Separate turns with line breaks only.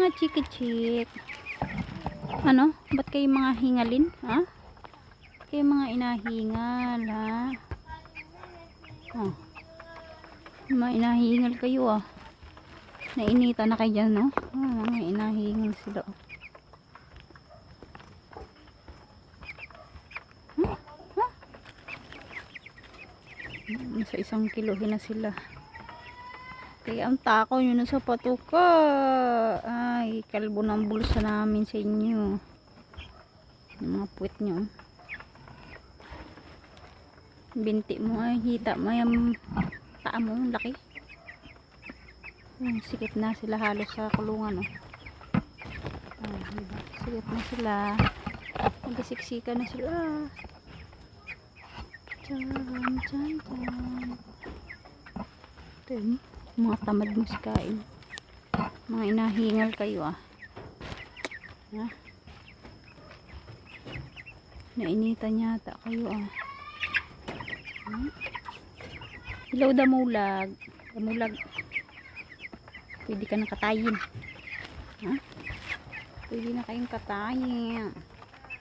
Mga chiki-chik. Ano? Ba't kayo mga hingalin? Ha? Kayo mga inahingal, ha? Oh. Mga inahingal kayo, ah. Nainita na kayo dyan, no? Oh, mga inahingal sila, oh. Sa 1 kilohin na sila. Kaya ang takaw nyo na sa patuka. Ay, kalbo ng bulsa namin sa inyo. Yung mga puwet nyo. Binti mo ay hita mo yung taa mo, laki. Sikip na sila halos sa kulungan, oh. Diba? Sikip na sila. Nagsiksikan na sila. Chan, chan, chan. Ito yun. Mga tamad musikain. Mga inahingal kayo, ah. Ha? Nainitan yata kayo, ah. Hello, damulag. Damulag. Pwede ka nang katayin. Ha? Pwede na kayong katayin.